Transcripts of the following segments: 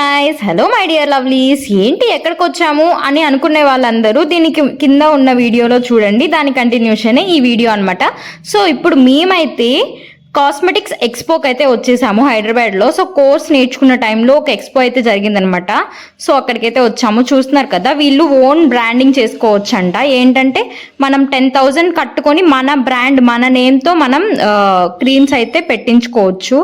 Guys, hello my dear lovelies. ఏంటి ఎక్కడికి వచ్చాము అని అనుకునే వాళ్ళందరూ దీనికి కింద ఉన్న వీడియోలో చూడండి. దాని కంటిన్యూషనే ఈ వీడియో అనమాట. సో ఇప్పుడు మేమైతే కాస్మెటిక్స్ ఎక్స్పోకి అయితే వచ్చేసాము హైదరాబాద్లో. సో కోర్స్ నేర్చుకున్న టైంలో ఒక ఎక్స్పో అయితే జరిగిందనమాట. సో అక్కడికైతే వచ్చాము. చూస్తున్నారు కదా, వీళ్ళు ఓన్ బ్రాండింగ్ చేసుకోవచ్చు అంట. ఏంటంటే మనం 10,000 కట్టుకొని మన బ్రాండ్, మన నేమ్తో మనం క్రీమ్స్ అయితే పెట్టించుకోవచ్చు.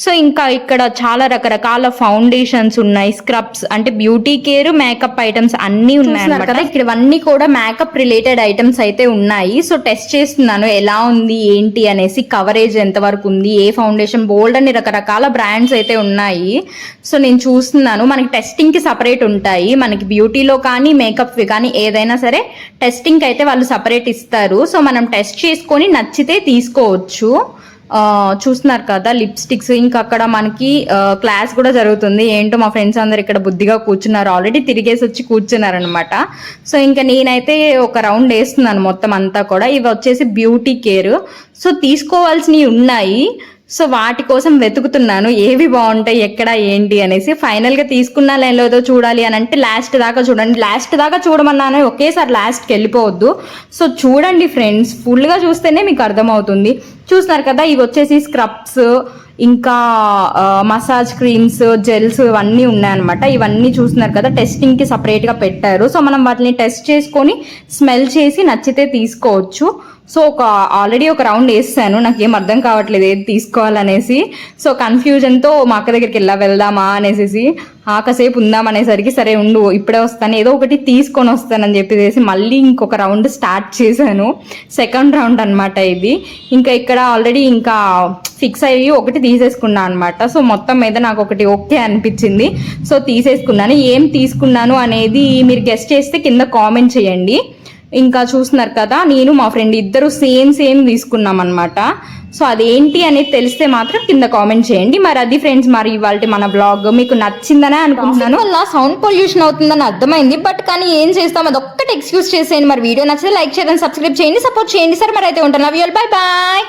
సో ఇంకా ఇక్కడ చాలా రకరకాల ఫౌండేషన్స్ ఉన్నాయి, స్క్రబ్స్ అంటే బ్యూటీ కేర్, మేకప్ ఐటమ్స్ అన్నీ ఉన్నాయి అనమాట. ఇక్కడ ఇవన్నీ కూడా మేకప్ రిలేటెడ్ ఐటమ్స్ అయితే ఉన్నాయి. సో టెస్ట్ చేస్తున్నాను ఎలా ఉంది ఏంటి అనేసి, కవరేజ్ ఎంతవరకు ఉంది, ఏ ఫౌండేషన్, బోల్డ్ అని రకరకాల బ్రాండ్స్ అయితే ఉన్నాయి. సో నేను చూస్తున్నాను. మనకి టెస్టింగ్ కి సపరేట్ ఉంటాయి. మనకి బ్యూటీలో కానీ మేకప్ కానీ ఏదైనా సరే టెస్టింగ్ అయితే వాళ్ళు సపరేట్ ఇస్తారు. సో మనం టెస్ట్ చేసుకొని నచ్చితే తీసుకోవచ్చు. చూస్తున్నారు కదా లిప్స్టిక్స్. ఇంకా అక్కడ మనకి క్లాస్ కూడా జరుగుతుంది. ఏంటో మా ఫ్రెండ్స్ అందరు ఇక్కడ బుద్ధిగా కూర్చున్నారు, ఆల్రెడీ తిరిగేసి వచ్చి కూర్చున్నారు అనమాట. సో ఇంకా నేనైతే ఒక రౌండ్ వేస్తున్నాను మొత్తం అంతా కూడా. ఇవి వచ్చేసి బ్యూటీ కేర్. సో తీసుకోవాల్సినవి ఉన్నాయి. సో వాటి కోసం వెతుకుతున్నాను ఏవి బాగుంటాయి, ఎక్కడ ఏంటి అనేసి. ఫైనల్గా తీసుకున్నా లేదో చూడాలి అని అంటే లాస్ట్ దాకా చూడండి. లాస్ట్ దాకా చూడమన్నాను, ఒకేసారి లాస్ట్కి వెళ్ళిపోవద్దు. సో చూడండి ఫ్రెండ్స్, ఫుల్గా చూస్తేనే మీకు అర్థమవుతుంది. చూస్తున్నారు కదా, ఇవి వచ్చేసి స్క్రబ్స్, ఇంకా మసాజ్ క్రీమ్స్, జెల్స్ ఇవన్నీ ఉన్నాయన్నమాట. ఇవన్నీ చూస్తున్నారు కదా, టెస్టింగ్కి సపరేట్గా పెట్టారు. సో మనం వాటిని టెస్ట్ చేసుకొని స్మెల్ చేసి నచ్చితే తీసుకోవచ్చు. సో ఆల్రెడీ ఒక రౌండ్ వేసాను, నాకు ఏం అర్థం కావట్లేదు ఏది తీసుకోవాలనేసి. సో కన్ఫ్యూజన్తో మా అక్క దగ్గరికి వెళ్దామా అనేసి, కాసేపు ఉందాం అనేసరికి సరే ఉండు ఇప్పుడే వస్తాను, ఏదో ఒకటి తీసుకొని వస్తానని చెప్పేసి మళ్ళీ ఇంకొక రౌండ్ స్టార్ట్ చేశాను. సెకండ్ రౌండ్ అనమాట ఇది. ఇంకా ఇక్కడ ఆల్రెడీ ఇంకా ఫిక్స్ అయ్యి ఒకటి తీసేసుకున్నాను అనమాట. సో మొత్తం మీద నాకు ఒకటి ఓకే అనిపించింది. సో తీసేసుకున్నాను. ఏం తీసుకున్నాను అనేది మీరు గెస్ట్ చేస్తే కింద కామెంట్ చేయండి. ఇంకా చూస్తున్నారు కదా, నేను మా ఫ్రెండ్ ఇద్దరు సేమ్ తీసుకున్నాం అనమాట. సో అదేంటి అనేది తెలిస్తే మాత్రం కింద కామెంట్ చేయండి. మరి అది ఫ్రెండ్స్, మరి ఇవాళ మన బ్లాగ్ మీకు నచ్చిందనే అనుకుంటున్నాను. అలా సౌండ్ పొల్యూషన్ అవుతుందని అర్థమైంది, బట్ కానీ ఏం చేస్తాం, అది ఒక్కటి ఎక్స్క్యూజ్ చేసేయండి. మరి వీడియో నచ్చితే లైక్ చేయండి, సబ్స్క్రైబ్ చేయండి, సపోర్ట్ చేయండి సార్. మరి అయితే ఉంటాను. Love you all, bye bye.